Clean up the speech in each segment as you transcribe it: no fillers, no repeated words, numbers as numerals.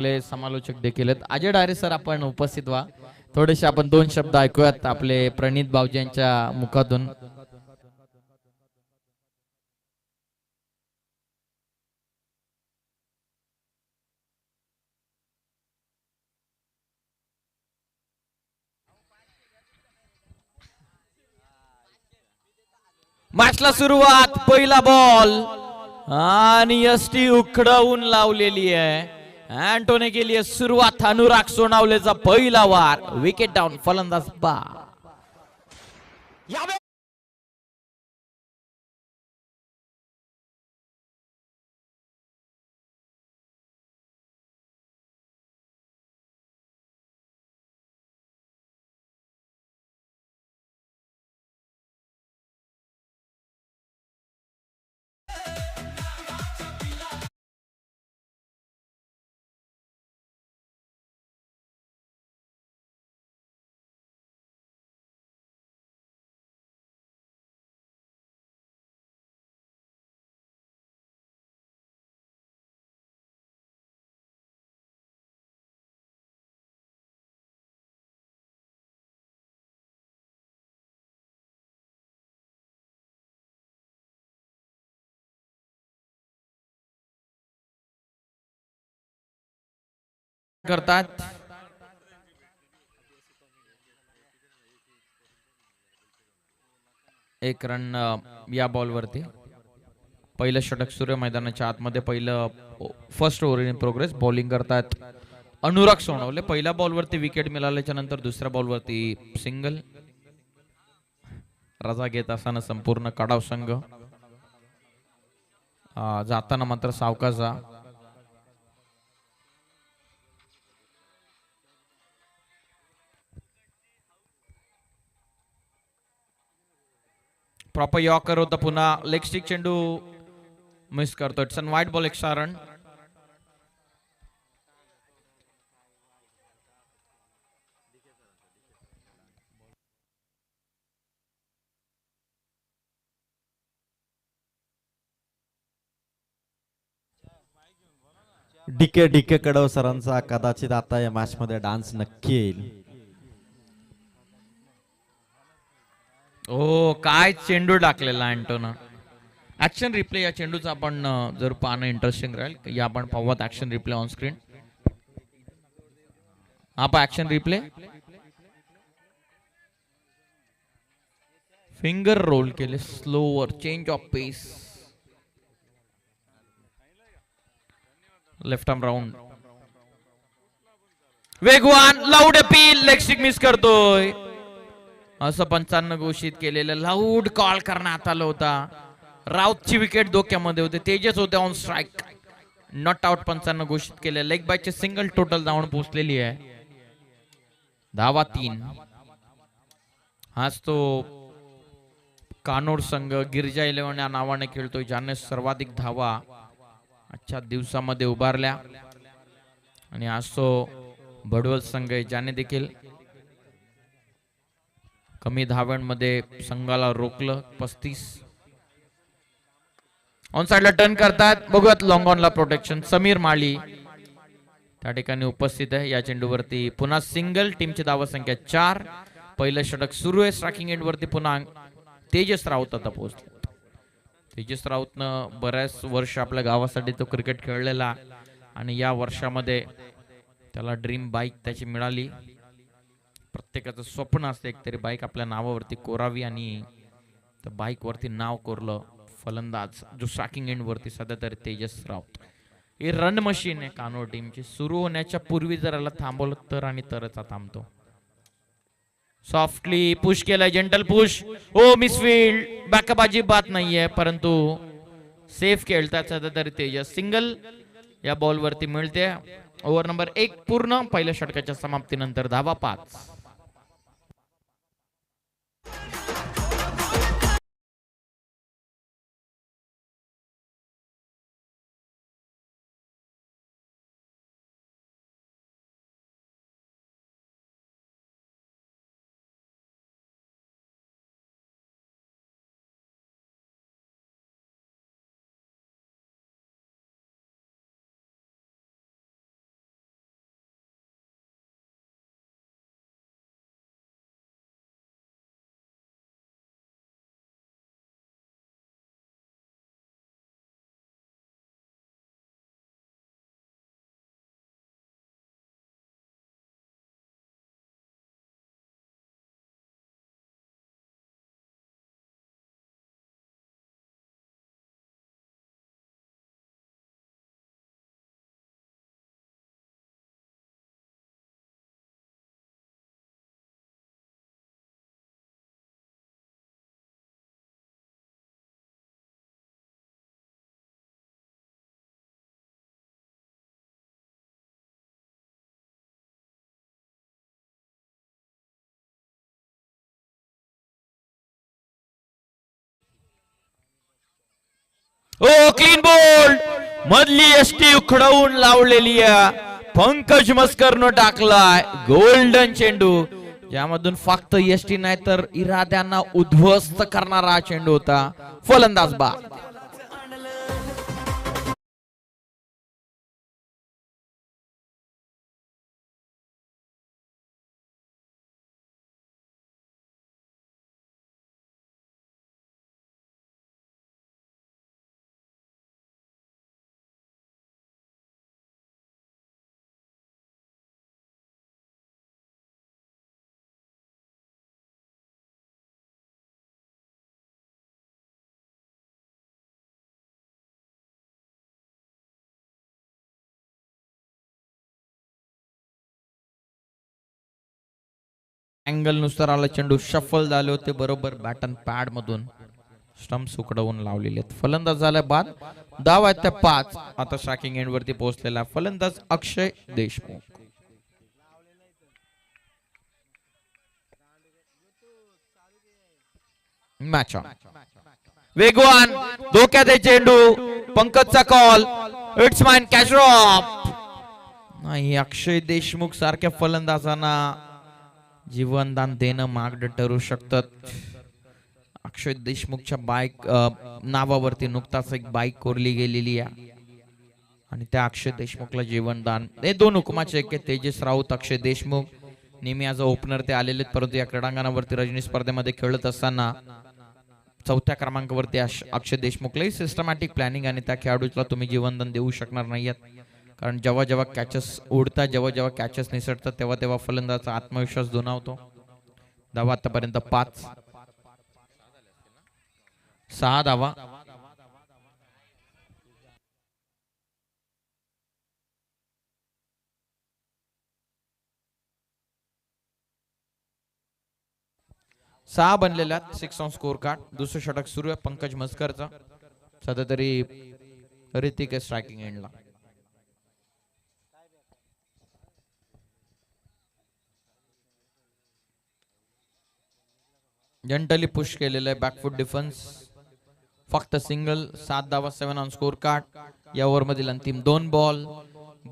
आपले समालोचक देखील आहेत. अजय डायरे सर आपण उपस्थित व्हा. थोडेसे आपण दोन शब्द ऐकूयात आपले प्रणित भाऊजी यांच्या मुखातून. मॅचला सुरुवात, पहिला बॉल आणि एसटी उखडवून लावलेली आहे. अँटोने केली आहे सुरुवात. अनुराग सोनावलेचा पहिला वार, विकेट डाऊन, फलंदाज बा. करतात एक रन या बॉलवरती. पहिलं षटक सूर्य मैदानाच्या आतमध्ये, पहिलं first over in progress. Bowling करतात अनुराग सोनवले. पहिल्या बॉलवरती विकेट मिळाल्याच्या नंतर दुसऱ्या बॉलवरती सिंगल. रजा घेत असताना संपूर्ण कडाव संघ, जाताना मात्र सावकाचा. प्रॉपर यॉर्कर होता. पुन्हा लेग स्टिक चेंडू मिस करतो. It's an wide ball, extra run. DK DK कडव सरांचा कदाचित आता या मॅच मध्ये डान्स नक्की येईल. ओ काय चेंडू टाकलेला अँटोना. ऍक्शन रिप्ले या चेंडूचा आपण जर पाहणं इंटरेस्टिंग राहील. या आपण पाहूयात ऍक्शन रिप्ले ऑन स्क्रीन. हा ऍक्शन रिप्ले. फिंगर रोल केले, slower, change of pace, left arm round, वेगवान, loud appeal, leg stick miss करतोय. असं पंचांना घोषित केलेलं लाऊड कॉल करण्यात आलं होता. राऊतची विकेट धोक्यामध्ये होते. तेजस होते ऑन स्ट्राईक. नॉट आउट पंचांना घोषित केले. लेग बायचे सिंगल टोटल धावून पोहोचलेली आहे. धावा 3. हाच तो कानोड संघ गिरजा 11 या नावाने खेळतोय, ज्याने सर्वाधिक धावा आजच्या दिवसामध्ये उभारल्या. आणि आज तो भडवल संघ आहे, ज्याने देखील कमी धाव्यांमध्ये संघाला रोखलं. 35. ऑन साइडला टर्न करतात. बघूयात लॉंग ऑनला प्रोटेक्शन. समीर माळी त्या ठिकाणी उपस्थित आहे. या चेंडूवरती पुन्हा सिंगल. टीमची धावा संख्या 4. पहिलं षटक सुरू आहे. स्ट्रायकिंग एंड वरती पुन्हा तेजस राऊत आता पोहोचले. तेजस राऊतनं बऱ्याच वर्ष आपल्या गावासाठी तो क्रिकेट खेळलेला आणि या वर्षामध्ये त्याला ड्रीम बाईक त्याची मिळाली. प्रत्येकाचं स्वप्न असतं एकतरी बाईक आपल्या नावावरती कोरावी, आणि त्या बाईक वरती नाव कोरलं फलंदाज जो स्ट्रायकिंग एंड वरती सध्या तरी तेजस राऊत. ही रन मशीन आहे कानोड टीमची. सुरू होण्याच्या पूर्वी जर याला थांबवलं तर आणि तरच थांबतो. सॉफ्टली पुश केलाय, जेंटल पुश. ओ मिसफील्ड, बॅकअप अजिबात नाहीये, परंतु सेफ खेळतात सध्या तरी तेजस. सिंगल या बॉल वरती मिळते. ओव्हर नंबर 1 पूर्ण. पहिल्या षटकाच्या समाप्तीनंतर धावा 5. ओ क्लीन बोल्ड, मधली यष्टी उखडवून लावलेली आहे. पंकज मस्करनं टाकलाय गोल्डन चेंडू, यामधून फक्त यष्टी नाही तर इराद्यांना उद्ध्वस्त करणारा चेंडू होता. फलंदाज बाद. अँगल नुसार आला चेंडू, शफल झाले होते बरोबर बॅटन पॅड मधून स्टंप्स उकडवून लावलेले आहेत. फलंदाज झाला बाद. धाव आहेत त्या 5. आता स्ट्रायकिंग एंड वरती पोहोचलेला फलंदाज अक्षय देशमुख. Match on. वेगवान धोक्यात आहे चेंडू, पंकजचा call, it's mine catch drop. नाही, अक्षय देशमुख सारख्या फलंदाजांना जीवनदान देणं मागड ठरू शकतात. अक्षय देशमुखच्या बाईक नावावरती नुकताच एक बाईक कोरली गेलेली आहे आणि त्या अक्षय देशमुखला जीवनदान. हे 2 हुकुमाचे एक आहे. तेजस राऊत, अक्षय देशमुख नेहमी आज ओपनर ते आलेले, परंतु या क्रीडांगणावरती रजनी स्पर्धेमध्ये खेळत असताना 4थ्या क्रमांकावरती अक्षय देशमुखलाही सिस्टमॅटिक प्लॅनिंग आणि त्या खेळाडूला तुम्ही जीवनदान देऊ शकणार नाहीयेत. कारण जेव्हा जेव्हा कॅचेस उडतात, जेव्हा जेव्हा कॅचेस निसटतात, तेव्हा तेव्हा फलंदाजाचा आत्मविश्वास दुणावतो. धावा आतापर्यंत 5. 6 धावा. सहा बनलेल्या 6 ऑन स्कोर कार्ड. दुसरं षटक सुरू आहे पंकज मस्करचा. सध्या तरी ऋतिक स्ट्रायकिंग एंडला. जंटली पुश केलेलं आहे. Back foot defence. फक्त सिंगल. 7 धावा. 7 ऑन स्कोर कार्ड. या ओव्हर मधील अंतिम 2 बॉल.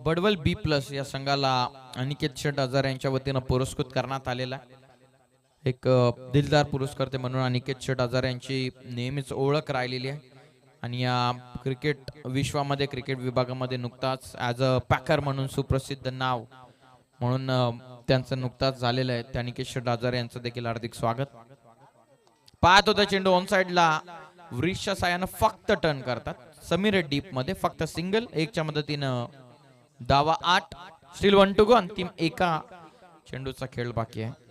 बडवल बी प्लस या संघाला अनिकेत शेट हजार यांच्या वतीनं पुरस्कृत करण्यात आलेला. एक दिलदार पुरस्कार ते म्हणून अनिकेत शेट हजार यांची नेहमीच ओळख राहिलेली आहे आणि या क्रिकेट विश्वामध्ये, क्रिकेट विभागामध्ये नुकताच ॲज अ पॅकर म्हणून सुप्रसिद्ध नाव म्हणून त्यांचं नुकताच झालेलं आहे. त्या अनिकेत शेट हजार यांचं देखील हार्दिक स्वागत. पाहत होता चेंडू ऑन साइडला. व्रिशच्या साह्यानं फक्त टर्न करतात. समीर डीप मध्ये फक्त सिंगल. 1च्या मदतीनं धावा 8. Still 1 to go. अंतिम एका चेंडूचा खेळ बाकी आहे.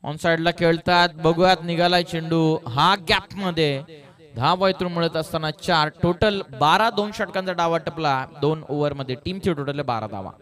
ऑन साइडला खेळतात. बघूयात निघालाय चेंडू. हा गॅप मध्ये धाव इथून मिळत असताना 4. टोटल 12. 2 षटकांचा डावा टपला 2 ओव्हर मध्ये. टीमची टोटल 12 धावा.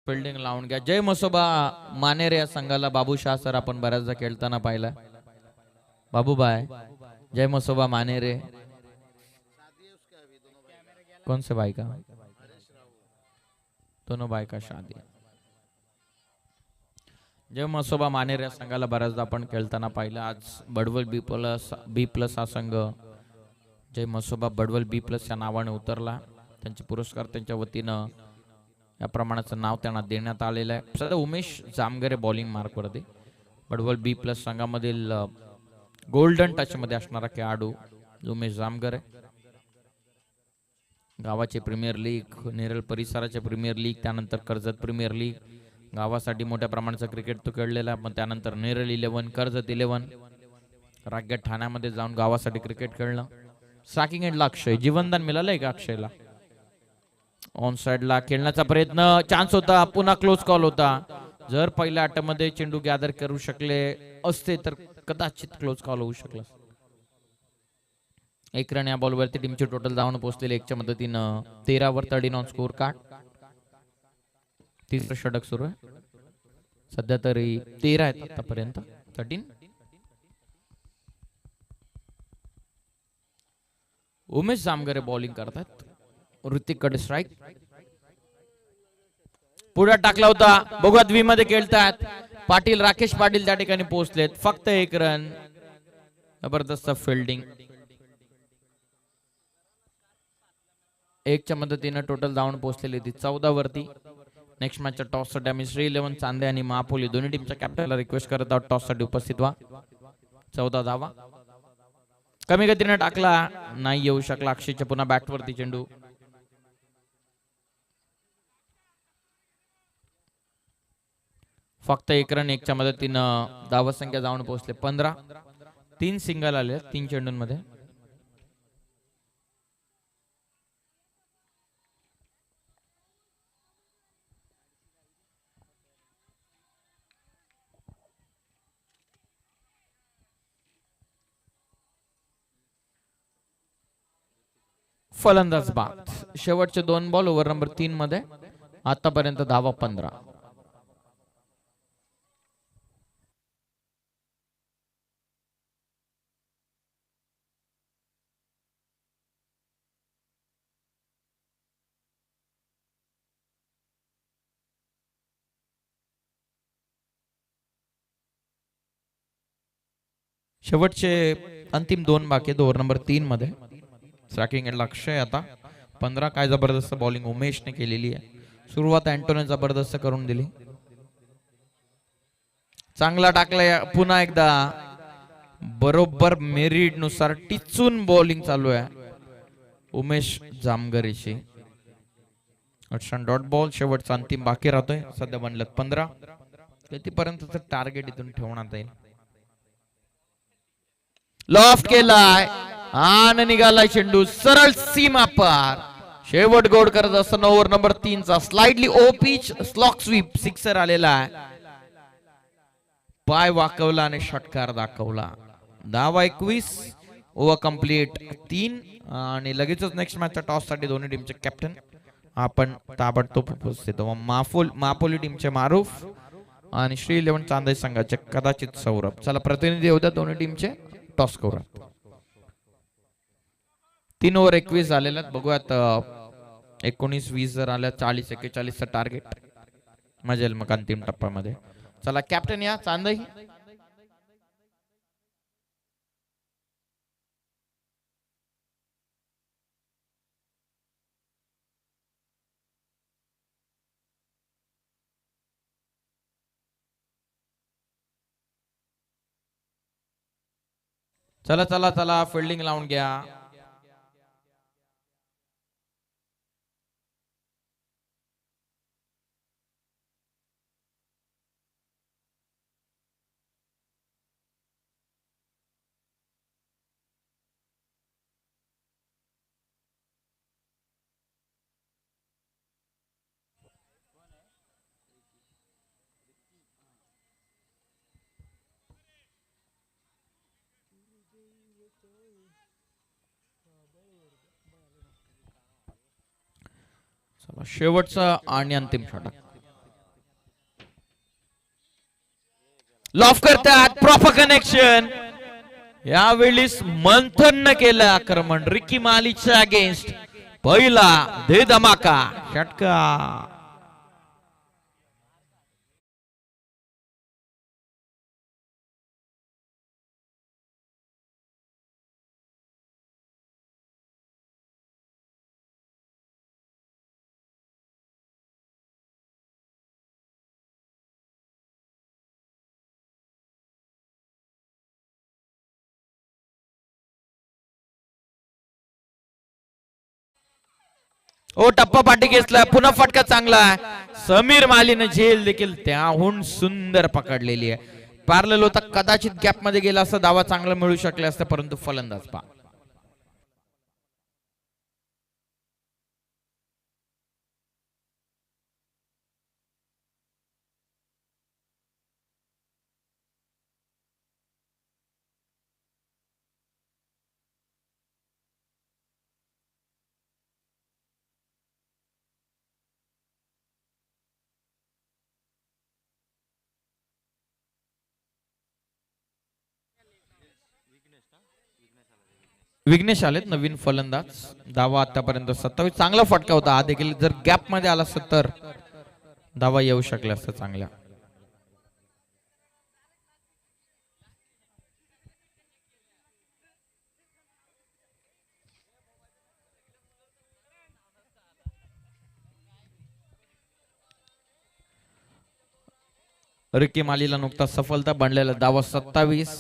फिल्डिंग लावून घ्या. जय मसोबा मानेरे या संघाला बाबूशाह सर आपण बऱ्याचदा खेळताना पाहिला. बाबूबाय जय मसोबा मानेरे. कौन से भाई का? दोनों भाई का शादी. जय मसोबा मानेरे या संघाला बऱ्याचदा आपण खेळताना पाहिलं. आज बडवल बी प्लस हा संघ जय मसोबा बडवल बी प्लस या नावाने उतरला. त्यांचे पुरस्कार त्यांच्या वतीनं या प्रमाणाचं नाव त्यांना देण्यात आलेलं आहे. सध्या उमेश जामगरे बॉलिंग मार्कवरती. बडवल बी प्लस संघामधील गोल्डन टच मध्ये असणारा खेळाडू उमेश जामगरे. गावाचे प्रीमियर लीग, नेरळ परिसराचे प्रीमियर लीग, त्यानंतर कर्जत प्रीमियर लीग. गावासाठी मोठ्या प्रमाणाचं क्रिकेट तो खेळलेला. पण त्यानंतर नेरळ 11, कर्जत 11, राज्य ठाण्यामध्ये जाऊन गावासाठी क्रिकेट खेळणं. स्ट्रायकिंग एंडला अक्षय. जीवनदान मिळालंय का अक्षयला? ऑन साइडला खेळण्याचा प्रयत्न, चान्स होता, पुन्हा क्लोज कॉल होता. जर पहिल्या अटॅकमध्ये चेंडू गॅदर करू शकले असते तर कदाचित क्लोज कॉल होऊ शकला. एक रन या बॉलवरती टीमचे टोटल धावून पोहोचलेले 1च्या मदतीनं 13 वर 13 ऑन स्कोर कार्ड. तिसरं षटक सुरू आहे. सध्या तरी 13 आहेत आतापर्यंत. 13. उमेश जामगरे बॉलिंग करतात. ऋतिक कडे स्ट्राईक. पुढे टाकला होता, बघूया द्वी मध्ये खेळतात. पाटील, राकेश पाटील त्या ठिकाणी पोहोचलेत. फक्त 1 रन. जबरदस्त फिल्डिंग. 1च्या मदतीनं टोटल धावून पोहोचलेली ती 14 वरती. नेक्स्ट मॅचच्या टॉस साठी आम्ही श्री 11 चांदे आणि महापोली दोन्ही टीमच्या कॅप्टनला रिक्वेस्ट करत आहोत टॉस साठी उपस्थित व्हा. 14 धावा. कमी गतीने टाकला, नाही येऊ शकला. अक्षयच्या पुन्हा बॅटवरती चेंडू. फक्त 1 रन. 1च्या मदतीनं धावा संख्या जाऊन पोहोचले 15. 3 सिंगल आले 3 चेंडूंमध्ये. फलंदाज बाद. शेवटचे 2 बॉल ओव्हर नंबर 3 मध्ये. आतापर्यंत धावा 15. शेवटचे अंतिम 2 बाकी आहेत ओव्हर नंबर 3 मध्ये. ट्रॅकिंग लक्ष आहे आता 15. काय जबरदस्त बॉलिंग उमेशने केलेली आहे. सुरुवात अँटोने जबरदस्त करून दिली. चांगला टाकला. पुन्हा एकदा बरोबर मेरिट नुसार टिचून बॉलिंग चालू आहे उमेश जामगरेची. Dot ball. शेवटचा अंतिम बाकी राहतोय. सध्या बनलं 15. कितीपर्यंत टार्गेट इथून ठेवण्यात येईल. लॉफ्ट केलाय आणि निघालाय चेंडू सरळ सीमा पार. शेवट गोड करत असताना ओव्हर नंबर 3 चा स्लाइडली ओ पिच स्लॉक स्वीप सिक्सर आलेला आहे. पाय वाकवला आणि षटकार दाखवला. धावा 21. Over complete 3. आणि लगेचच नेक्स्ट मॅचच्या टॉस साठी दोन्ही टीमचे कॅप्टन आपण ताबडतोब उपस्थित. मापोली टीमचे मारूफ आणि श्री 11 चांदई संघाचे कदाचित सौरभ. चला प्रतिनिधी होत्या दोन्ही टीमचे. टॉस करूया. 3 ओव्हर 21 झालेल्या. बघूयात 19-20 जर आल्या 40-41 टार्गेट मजा येईल मग अंतिम टप्प्यामध्ये. चला कॅप्टन या चांदई. चला चला चला फिल्डिंग लावून घ्या. शेवटचा आणि अंतिम षटक. लॉफ करतात. Proper connection. यावेळीस मंथन न केलं आक्रमण रिकी मालीच्या अगेन्स्ट. पहिला धे धमाका षटका. ओ टप्पा पाठी घेतला. पुन्हा फटका चांगला आहे. समीर मालीने झेल देखील त्याहून सुंदर पकडलेली आहे. पॅरलल होता. कदाचित गॅप मध्ये गेला असता दावा चांगला मिळू शकले असता परंतु फलंदाज पा विघ्नेश आलेत नवीन फलंदाज. धावा आतापर्यंत 27. चांगला फटका होता हा देखील. जर गॅप मध्ये आला असता तर धावा येऊ शकल्या असता चांगल्या. रिकी मालीला नुकताच सफलता बनलेला. धावा 27.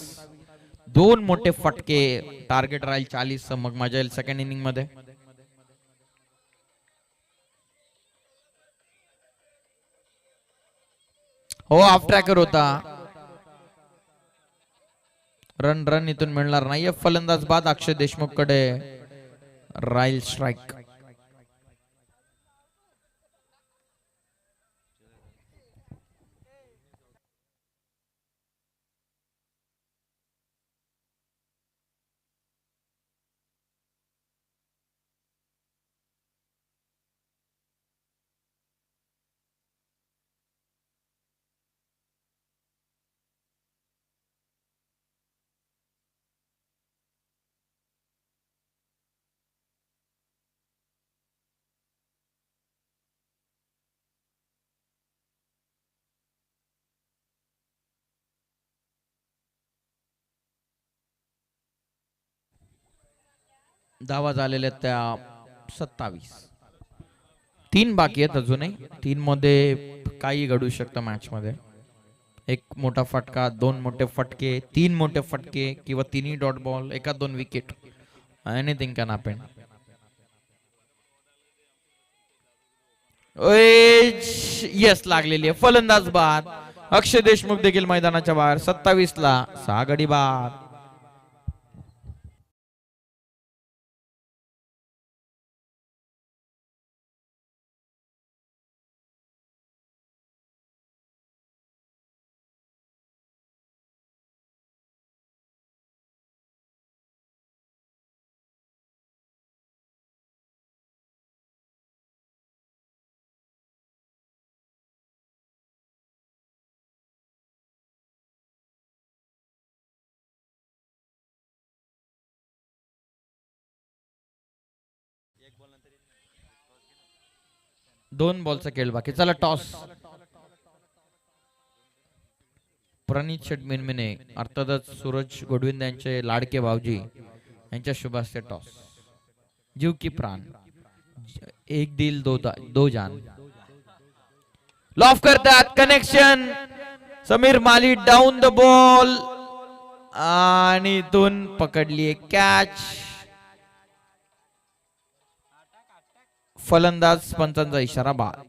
दोन मोठे फटके. टार्गेट राहील 40. मग मजा येईल सेकंड इनिंग मध्ये. हो ऑफ ट्रॅकर होता. रन इथून मिळणार नाहीये. फलंदाज बाद अक्षय देशमुख कडे राहील स्ट्राईक. धावा झालेल्या त्या 27. 3 बाकी आहेत अजूनही. 3 मध्ये काही घडू शकतं मॅच मध्ये. एक मोठा फटका, 2 मोठे फटके, 3 मोठे फटके किंवा 3ही डॉट बॉल, एका 2 wicket. Anything can happen. Yes लागलेली आहे. फलंदाज बाद. अक्षय देशमुख देखील मैदानाच्या बाहेर. 27 ला 6 गडी बाद. दोन बॉलचा खेळ बाकी. चला टॉस. प्रणित षटमिनमिने अर्थातच सूरज गोडविंद यांचे लाडके भाऊजी यांच्या शुभास्ते टॉस. जीव की प्राण. एक दिल दो जान. लॉफ करतात. Connection. Sameer Mali down the ball आणि इथून पकडली कॅच. फलंदाज पंचांचा इशारा बाद.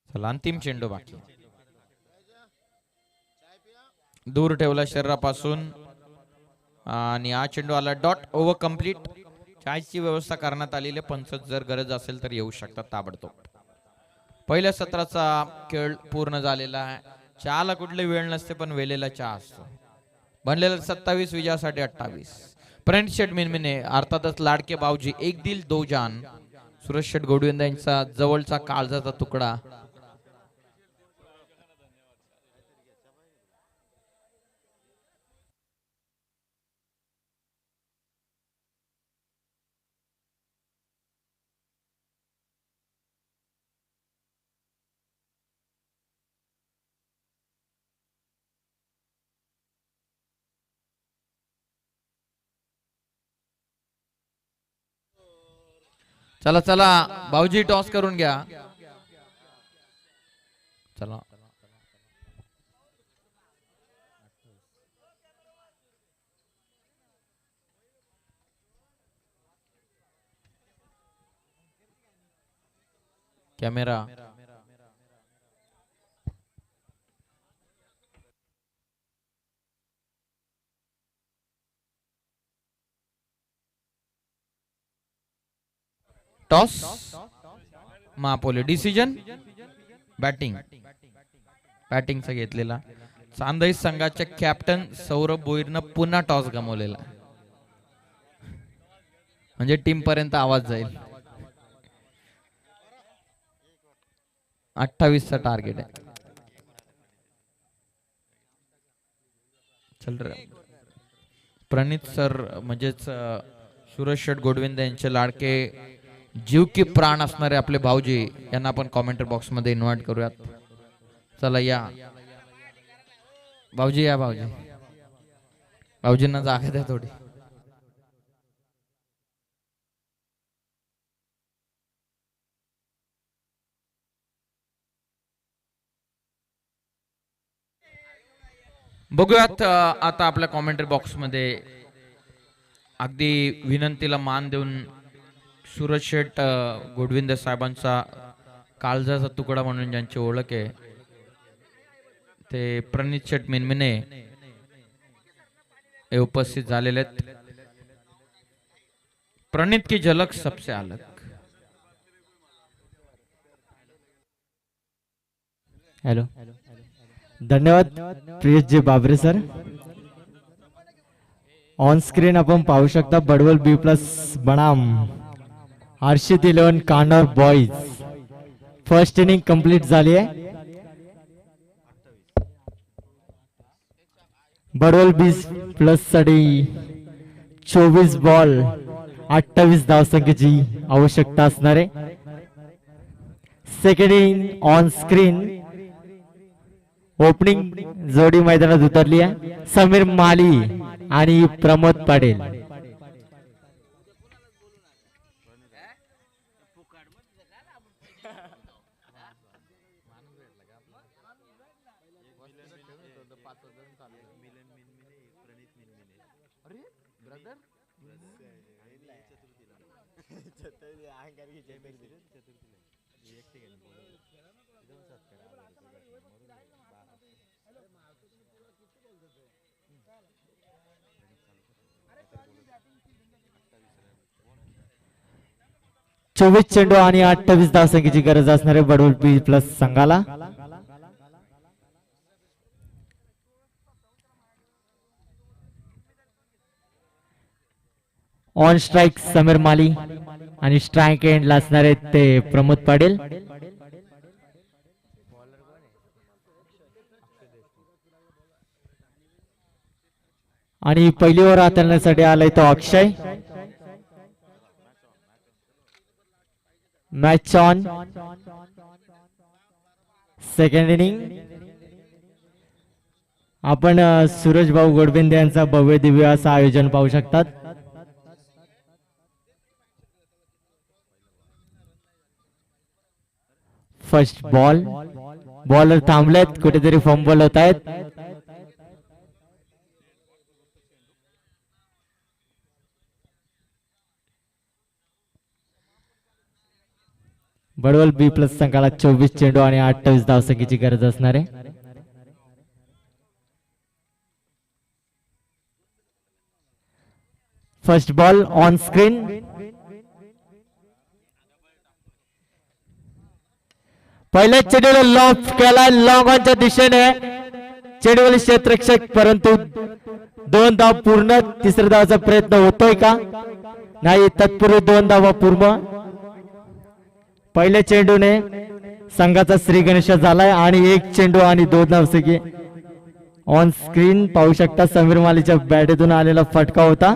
चला अंतिम चेंडू बाकी. दूर ठेवला शरीरापासून आणि हा चेंडू आला डॉट. Over complete. चायची व्यवस्था करण्यात आलेली. पंच जर गरज असेल तर येऊ शकतात ताबडतोब. पहिल्या सत्राचा खेळ पूर्ण झालेला आहे. चहाला कुठली वेळ नसते पण वेलेला चहा असतो. बनलेला 27 विजयासाठी 28. प्रणित षटमिनमिने अर्थातच लाडके बावजी एक दिल दो जान. सुरेश शेट गोडविंद यांचा जवळचा काळजाचा तुकडा. चला चला भाऊजी टॉस करून घ्या. चला कॅमेरा. टॉस महापोले. डिसिजन बॅटिंगचा घेतलेला. चांदई संघाच्या कॅप्टन सौरभ भोईरनं पुन्हा टॉस गमावलेला, म्हणजे टीम पर्यंत आवाज जाईल. 28चा टार्गेट आहे. चल रे प्रणित सर म्हणजेच सुरेश शेठ गोडविंदे यांचे लाडके जीव की प्राण असणारे आपले भाऊजी यांना आपण कॉमेंट बॉक्स मध्ये इन्व्हाइट करूयात. चला या भाऊजी, या भाऊजी. भाऊजींना जागा द्या थोडी. बघूयात आता आपल्या कॉमेंट्री बॉक्स मध्ये अगदी विनंतीला मान देऊन सूरज शेठ गोडविंदे साहेबांचा काळजाचा तुकडा म्हणून ज्यांची ओळख आहे ते प्रणित शेठ मिनमिने हे उपस्थित झालेले आहेत. प्रणित की झलक सबसे अलग. हॅलो, धन्यवाद प्रियसजी बाबरे सर. ऑन स्क्रीन आपण पाहू शकता बडवल बी प्लस बनाम हर्षित 11 कानोर बॉईज. फर्स्ट इनिंग कंप्लीट झाली आहे. बडवल बी प्लस साठी 24 बॉल 28 धावसंख्येची आवश्यकता असणार आहे. Second inning on screen opening जोडी मैदानात उतरली आहे. समीर माली आणि प्रमोद पाटील. चोवीस चेंडू आणि 28 धावसंख्येची गरज असणारे बडवल बी प्लस संघाला. ऑन स्ट्राइक समीर माली आणि स्ट्राइक एंडला असणारे ते प्रमोद पाटील. आणि पहिली ओव्हर हाताळण्यासाठी आलाय तो Akshay. Match on. Second inning आपण सूरज भाऊ गोडबिंदे यांचा भव्य दिव्य असं आयोजन पाहू शकतात. First ball. बॉलर थांबलेत, कुठेतरी फंबल होत आहेत. बडवल बी प्लस संघाला 24 चेंडू आणि 28 धावसंख्येची गरज असणार आहे. First ball on screen. पहिल्या चेंडूला लॉफ केला लॉंग ऑनच्या दिशेने. चेंडूवरील क्षेत्ररक्षक, परंतु 2 धाव पूर्ण. तिसऱ्या धावाचा प्रयत्न होतोय का? नाही, तत्पूर्वी 2 धावा पूर्ण. पहिल्या चेंडूने संघाचा श्री गणेश झालाय आणि 1 चेंडू आणि 2 धावसंख्ये. ऑन स्क्रीन पाहू शकता समीर मालीच्या बॅटतून आलेला फटका होता.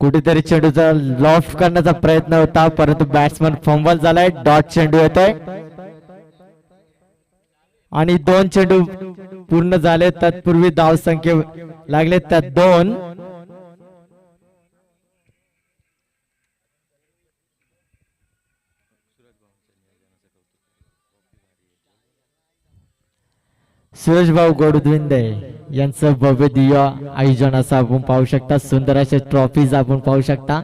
कुठेतरी चेंडूचा लॉफ्ट करण्याचा प्रयत्न होता, परंतु बॅट्समन फंबल झालाय. डॉट चेंडू येतोय आणि 2 चेंडू पूर्ण झाले. तत्पूर्वी धाव संख्या लागले त्यात 2. सूरज भाऊ गोडविंदे यांचं भव्य दिव्य आयोजन असं आपण पाहू शकता. सुंदर असे ट्रॉफीज आपण पाहू शकता.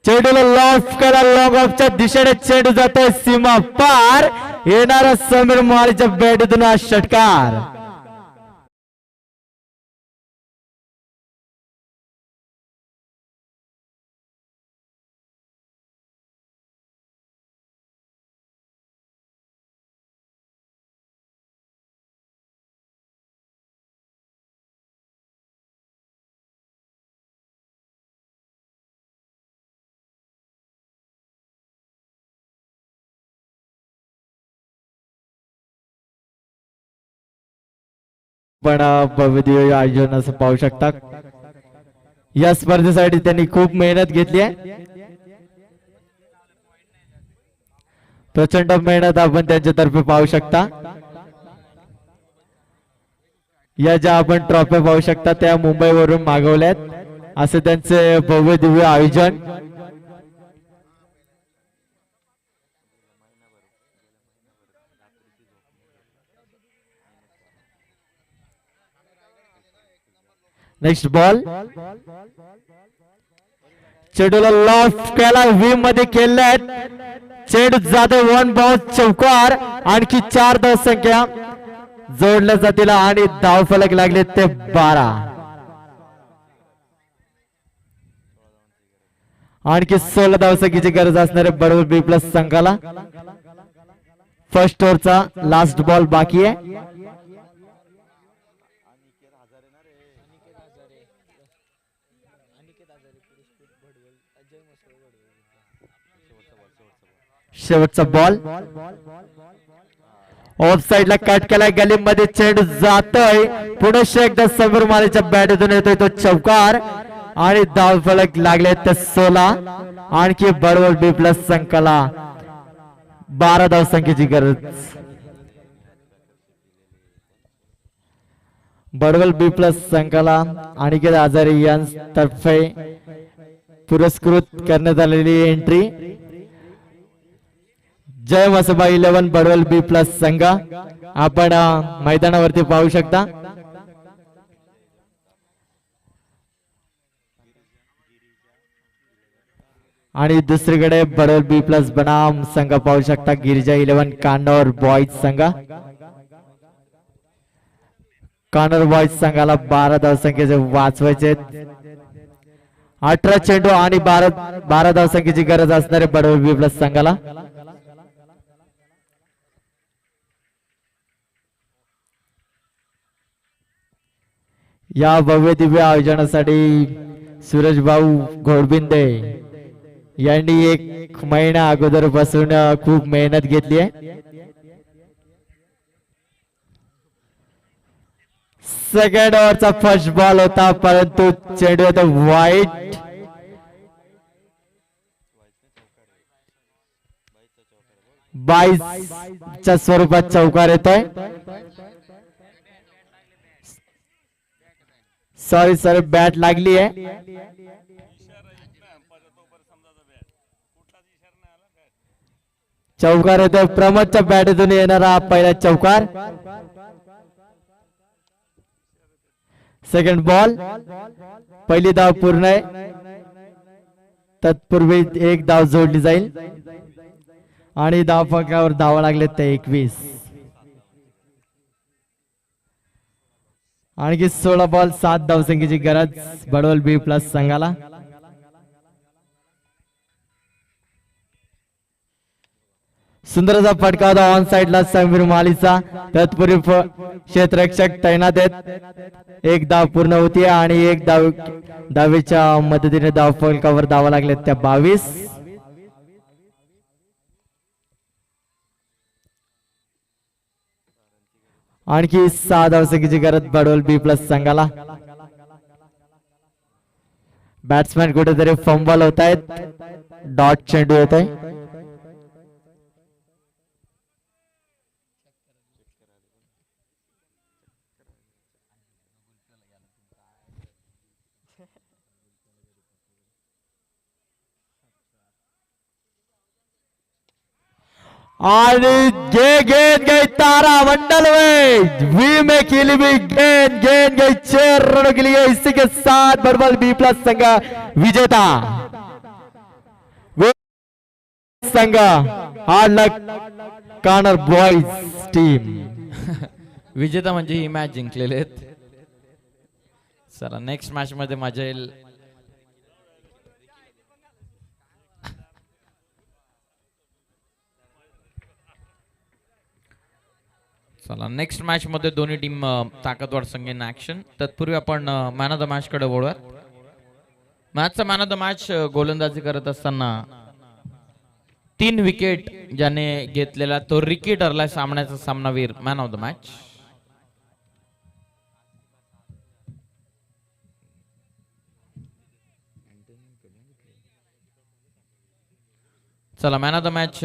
चेंडूला लॉफ करा. लॉंग ऑफच्या दिशेने चेंडू जातोय सीमा पार. येणारा समीर माळीच्या बॅटतून हा षटकार. पण भव्य दिव्य आयोजन असं पाहू शकता. या स्पर्धेसाठी त्यांनी खूप मेहनत घेतली आहे. प्रचंड मेहनत आपण त्यांच्यातर्फे पाहू शकता. या ज्या आपण ट्रॉफी पाहू शकता त्या मुंबईवरून मागवल्यात. असं त्यांचे भव्य दिव्य आयोजन. Next ball. चेंडूला लॉफ्ट केला. व्ही मध्ये केलाय. चेंडू जातो वन बाउन्स चौकार. आणखी 4 धाव संख्या जोडल्या जातील आणि धाव फलक लागले ते 12. आणखी 16 धाव संख्येची गरज असणारे बडोल बी प्लस संघाला. फर्स्ट ओव्हरचा लास्ट बॉल बाकी आहे. शेवटचा बॉल. ऑफ साइडला कट केलाय. गलीमध्ये चेंडू जातोय. पुनश्च एकदा समीर माळीच्या बॅटतून येतोय तो चौकार आणि धाव फलक लागले ते 16. आणखी बडवल बी प्लस संघाला 12 धाव संख्येची गरज. बडवल बी प्लस संघाला अनिकेत आजारी यांतर्फे पुरस्कृत करण्यात आलेली एंट्री. जय मसबा 11 बडवल बी प्लस संघ आपण मैदानावरती पाहू शकता. आणि दुसरीकडे बडवल बी प्लस बनाम संघ पाहू शकता. गिरिजा 11 कान्नौर बॉईज संघ. कान्नौर बॉईज संघाला 12 धाव संख्येचे वाचवायचे. 18 चेंडू आणि 12 धाव संख्येची गरज असणारे बडवल बी प्लस संघाला. या भव्य दिव्य आयोजनासाठी सूरज भाऊ घोडबिंदे यांनी 1 महिना अगोदर पासून खूप मेहनत घेतली आहे. सेकंड ओव्हरचा फर्स्ट बॉल होता परंतु चेंडू होता वाईट. बाईसच्या स्वरूपात चौकार येतोय. सॉरी बॅट लागली आहे. चौकार येतोय. प्रमोदच्या बॅटतून येणारा पहिला चौकार. Second ball. पहिली धाव पूर्ण आहे. तत्पूर्वी 1 धाव जोडली जाईल आणि धाव फलकावर धावा लागले ते 21. आणखी 16 बॉल 7 धाव संख्येची गरज बडवल बी प्लस संघाला. सुंदर असा फटका होता ऑन साइडला समीर मालीचा. तत्पूर्वी क्षेत्ररक्षक तैनात आहेत. 1 धाव पूर्ण होती आणि 1 धावेच्या मदतीने धाव फलकावर धावा लागले त्या 22. आणखी 6 धाव संख्येची गरज बडवल बी प्लस संघाला. बॅट्समॅन कुठेतरी फंबल होत आहेत. डॉट चेंडू येत आहे. आणि गेंद गई तारा मंडल में वी में खेली हुई गेंद गई 6 रनों के लिए। इसी के साथ बरबल बी प्लस संघ विजेता। संघ हाडला कॉर्नर बॉयज टीम विजेता म्हणजे ही मॅच जिंकलेले आहेत. चला नेक्स्ट मॅच मध्ये मजा येईल. चला नेक्स्ट मॅच मध्ये दोन्ही टीम ताकदवार संघांना ऍक्शन. तत्पूर्वी आपण मॅन ऑफ द मॅच कडे वळूया. मॅचचा मॅन ऑफ द मॅच गोलंदाजी करत असताना 3 विकेट ज्याने घेतलेला तो रिकी ठरलाय सामन्याचा सामनावीर मॅन ऑफ द मॅच. चला मॅन ऑफ द मॅच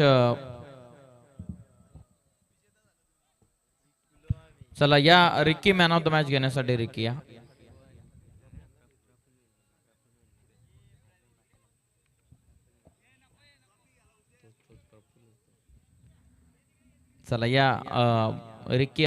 चला या Ricky man of the match घेण्यासाठी रिकी या. चला या रिकी